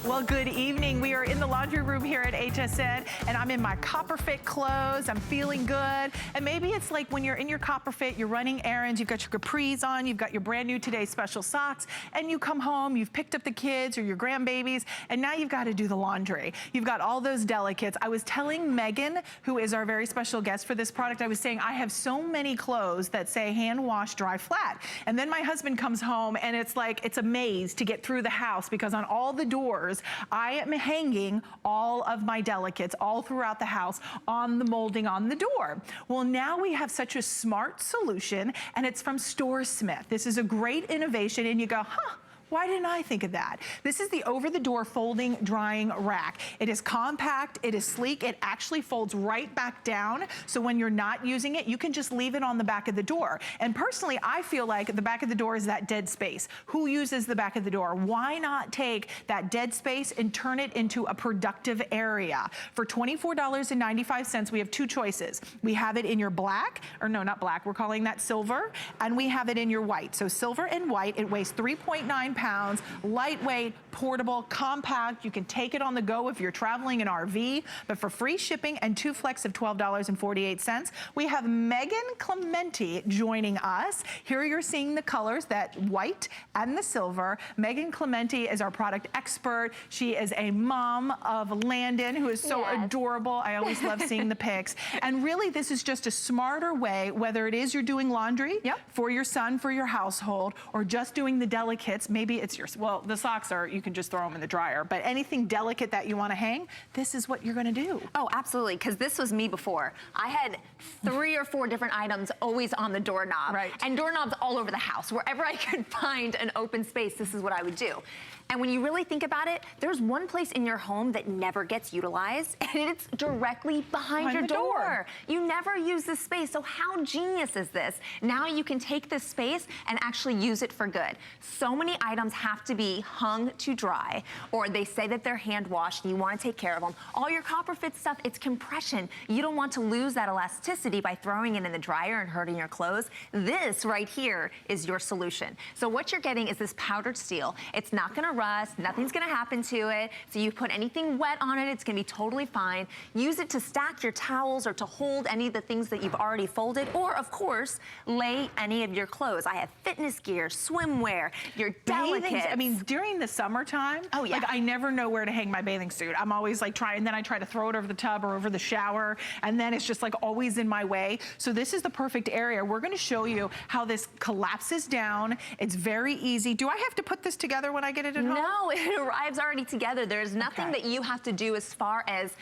Well, good evening. We are in the laundry room here at HSN, and I'm in my copper fit clothes. I'm feeling good. And maybe it's like when you're in your copper fit, you're running errands, you've got your capris on, you've got your brand new Today Special socks, and you come home, you've picked up the kids or your grandbabies, and now you've got to do the laundry. You've got all those delicates. I was telling Megan, who is our very special guest for this product, I was saying I have so many clothes that say hand wash, dry, flat. And then my husband comes home, and it's like, it's a maze to get through the house because on all the doors, I am hanging all of my delicates all throughout the house on the molding on the door. Well, now we have such a smart solution, and it's from StoreSmith. This is a great innovation, and you go, huh, why didn't I think of that? This is the over-the-door folding drying rack. It is compact, it is sleek, it actually folds right back down, so when you're not using it, you can just leave it on the back of the door. And personally, I feel like the back of the door is that dead space. Who uses the back of the door? Why not take that dead space and turn it into a productive area? For $24.95, we have two choices. We have it in your black, or no, not black, we're calling that silver, and we have it in your white. So silver and white, it weighs 3.9 pounds, lightweight, portable, compact. You can take it on the go if you're traveling in RV, but for free shipping and two flex of $12.48, we have Megan Clementi joining us. Here you're seeing the colors, that white and the silver. Megan Clementi is our product expert. She is a mom of Landon, who is so adorable. I always love seeing the pics. And really, this is just a smarter way, whether it is you're doing laundry for your son, for your household, or just doing the delicates. Maybe it's yours. Well, the socks are, you can just throw them in the dryer, but anything delicate that you want to hang, this is what you're going to do. Oh, absolutely, because this was me before. I had 3 or 4 different items always on the doorknob. Right. And doorknobs all over the house. Wherever I could find an open space, this is what I would do. And when you really think about it, there's one place in your home that never gets utilized, and it's directly behind your door. You never use this space, so how genius is this? Now you can take this space and actually use it for good. So many items have to be hung to dry, or they say that they're hand washed and you want to take care of them. All your copper fit stuff, it's compression. You don't want to lose that elasticity by throwing it in the dryer and hurting your clothes. This right here is your solution. So what you're getting is this powdered steel. It's not going to rust, nothing's gonna happen to it. So you put anything wet on it, it's gonna be totally fine. Use it to stack your towels or to hold any of the things that you've already folded, or of course, lay any of your clothes. I have fitness gear, swimwear, your delicates. I mean, during the summertime, like I never know where to hang my bathing suit. I'm always like and then I try to throw it over the tub or over the shower, and then it's just like always in my way. So this is the perfect area. We're gonna show you how this collapses down. It's very easy. Do I have to put this together when I get it at home? No, it arrives already together. There's nothing that you have to do as far as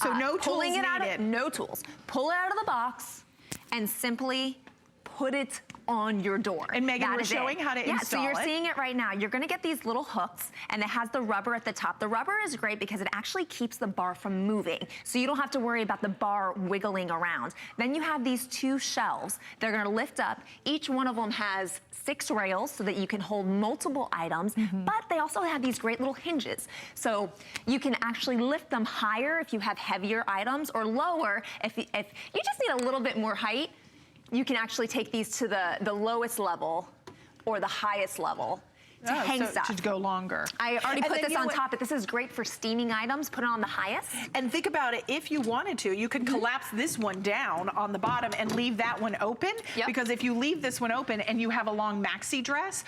no pulling tools it out needed. no tools. Pull it out of the box and simply put it on your door. And Megan, we're showing how to install it. So you're seeing it right now. You're gonna get these little hooks, and it has the rubber at the top. The rubber is great because it actually keeps the bar from moving, so you don't have to worry about the bar wiggling around. Then you have these 2 shelves. They're gonna lift up. Each one of them has 6 rails so that you can hold multiple items, but they also have these great little hinges. So you can actually lift them higher if you have heavier items, or lower if you just need a little bit more height. You can actually take these to the lowest level or the highest level to hang stuff. To go longer. I already put this on top, but this is great for steaming items. Put it on the highest. And think about it, if you wanted to, you could collapse this one down on the bottom and leave that one open. Because if you leave this one open and you have a long maxi dress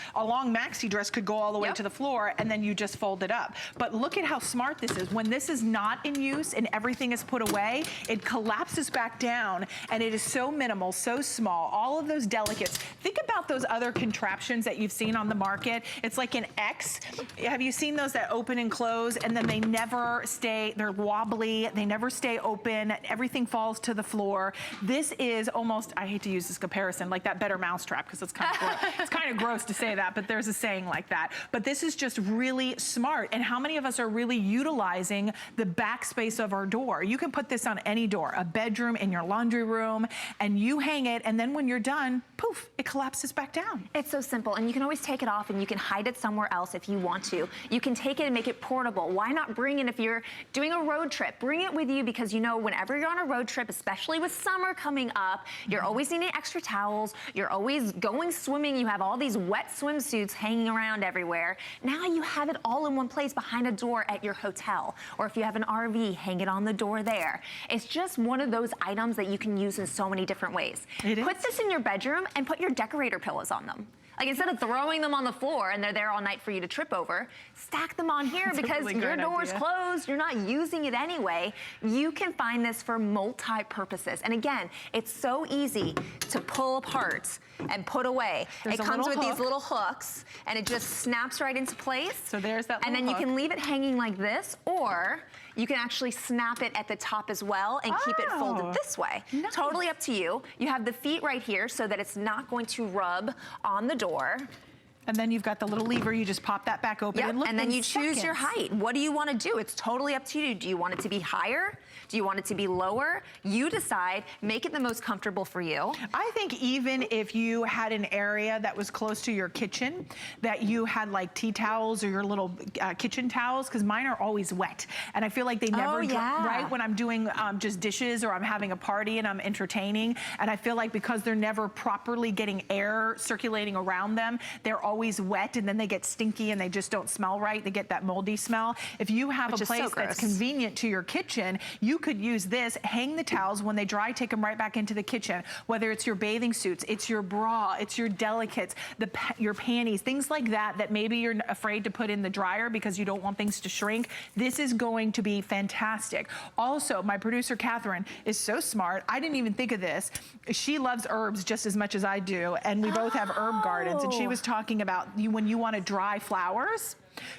could go all the way to the floor, and then you just fold it up. But look at how smart this is. When this is not in use and everything is put away, it collapses back down, and it is so minimal, so small. All of those delicates. Think about those other contraptions that you've seen on the market. It's like an X. Have you seen those that open and close, and then they never stay, they're wobbly, they never stay open, everything falls to the floor. This is almost, I hate to use this comparison, like that Better Mousetrap, because it's kind of gross. It's kind of gross to say that, but there's a saying like that. But this is just really smart. And how many of us are really utilizing the backspace of our door? You can put this on any door, a bedroom, in your laundry room, and you hang it, and then when you're done, poof, it collapses back down. It's so simple, and you can always take it off and you can hide it somewhere else if you want to. You can take it and make it portable. Why not bring it if you're doing a road trip? Bring it with you because you know whenever you're on a road trip, especially with summer coming up, you're always needing extra towels, you're always going swimming, you have all these wet swimsuits hanging around everywhere. Now you have it all in one place behind a door at your hotel, or if you have an RV, hang it on the door there. It's just one of those items that you can use in so many different ways. Put this in your bedroom and put your decorator pillows on them. Like instead of throwing them on the floor and they're there all night for you to trip over, stack them on here because your door's closed, you're not using it anyway. You can find this for multi-purposes. And again, it's so easy to pull apart and put away. It comes with these little hooks and it just snaps right into place. So there's that little And then hook. you can leave it hanging like this, or you can actually snap it at the top as well and keep it folded this way. Nice. Totally up to you. You have the feet right here so that it's not going to rub on the door. And then you've got the little lever, you just pop that back open. Yep. And then you choose your height. What do you want to do? It's totally up to you. Do you want it to be higher? Do you want it to be lower? You decide. Make it the most comfortable for you. I think even if you had an area that was close to your kitchen, that you had like tea towels or your little kitchen towels, because mine are always wet. And I feel like they never dry, right? When I'm doing just dishes or I'm having a party and I'm entertaining, and I feel like because they're never properly getting air circulating around them, they're always wet and then they get stinky and they just don't smell right. They get that moldy smell. If you have a place that's convenient to your kitchen, you could use this, hang the towels. When they dry, take them right back into the kitchen. Whether it's your bathing suits, it's your bra, it's your delicates, your panties, things like that, that maybe you're afraid to put in the dryer because you don't want things to shrink. This is going to be fantastic. Also, my producer, Catherine, is so smart. I didn't even think of this. She loves herbs just as much as I do, and we both have herb gardens, and she was talking about when you want to dry flowers.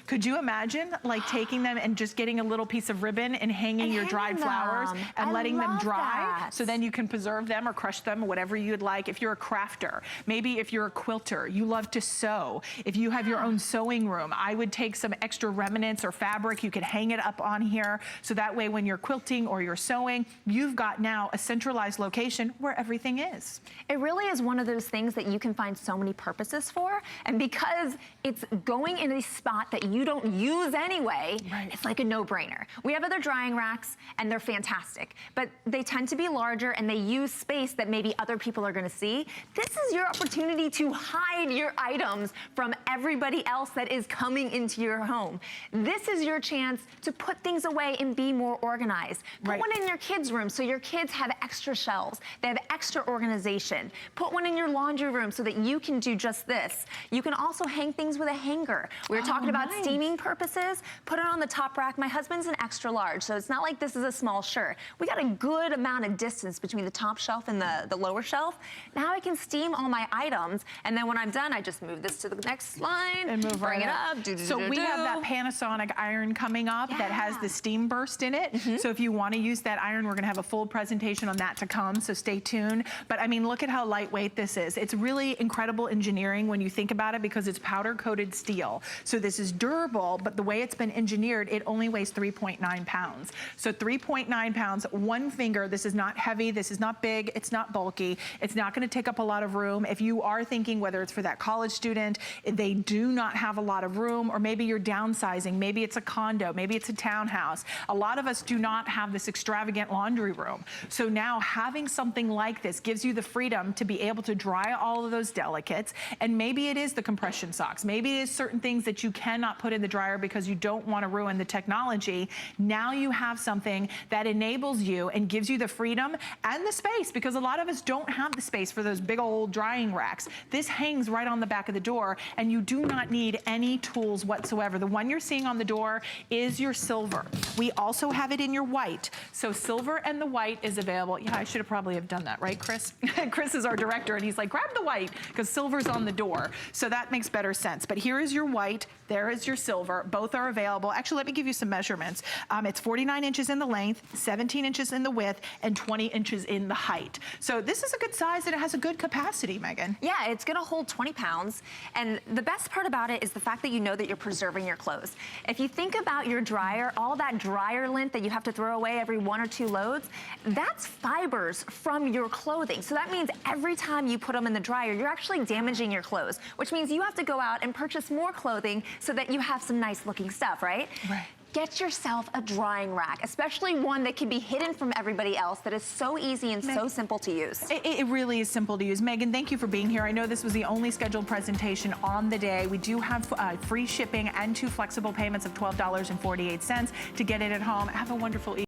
Could you imagine like taking them and just getting a little piece of ribbon and hanging your dried flowers and letting them dry so then you can preserve them or crush them or whatever you'd like. If you're a crafter, maybe if you're a quilter, you love to sew. If you have your own sewing room, I would take some extra remnants or fabric, you could hang it up on here so that way when you're quilting or you're sewing, you've got now a centralized location where everything is. It really is one of those things that you can find so many purposes for, and because it's going in a spot that you don't use anyway, it's like a no-brainer. We have other drying racks and they're fantastic, but they tend to be larger and they use space that maybe other people are gonna see. This is your opportunity to hide your items from everybody else that is coming into your home. This is your chance to put things away and be more organized. Put one in your kids' room so your kids have extra shelves. They have extra organization. Put one in your laundry room so that you can do just this. You can also hang things with a hanger. We were talking about steaming purposes. Put it on the top rack. My husband's an extra large, so it's not like this is a small shirt. We got a good amount of distance between the top shelf and the lower shelf. Now I can steam all my items, and then when I'm done, I just move this to the next line and bring it up. So we have that Panasonic iron coming up that has the steam burst in it. So if you want to use that iron, we're going to have a full presentation on that to come, so stay tuned. But I mean, look at how lightweight this is. It's really incredible engineering when you think about it because it's powder-coated steel. So this is durable, but the way it's been engineered, it only weighs 3.9 pounds. So 3.9 pounds, one finger. This is not heavy, this is not big, it's not bulky, it's not gonna take up a lot of room. If you are thinking whether it's for that college student, they do not have a lot of room, or maybe you're downsizing, maybe it's a condo, maybe it's a townhouse. A lot of us do not have this extravagant laundry room. So now having something like this gives you the freedom to be able to dry all of those delicates, and maybe it is the compression socks, maybe it is certain things that you cannot put in the dryer because you don't want to ruin the technology. Now you have something that enables you and gives you the freedom and the space, because a lot of us don't have the space for those big old drying racks. This hangs right on the back of the door, and you do not need any tools whatsoever. The one you're seeing on the door is your silver. We also have it in your white. So silver and the white is available. Yeah, I should have probably have done that, right, Chris? Chris is our director, and he's like, grab the white, because silver's on the door. So that makes better sense. But here is your white. There there is your silver. Both are available. Actually, let me give you some measurements. It's 49 inches in the length, 17 inches in the width, and 20 inches in the height. So this is a good size and it has a good capacity, Megan. Yeah, it's gonna hold 20 pounds. And the best part about it is the fact that you know that you're preserving your clothes. If you think about your dryer, all that dryer lint that you have to throw away every 1 or 2 loads, that's fibers from your clothing. So that means every time you put them in the dryer, you're actually damaging your clothes, which means you have to go out and purchase more clothing so that you have some nice looking stuff, right? Right. Get yourself a drying rack, especially one that can be hidden from everybody else, that is so easy and so simple to use. It really is simple to use. Megan, thank you for being here. I know this was the only scheduled presentation on the day. We do have free shipping and 2 flexible payments of $12.48 to get it at home. Have a wonderful evening.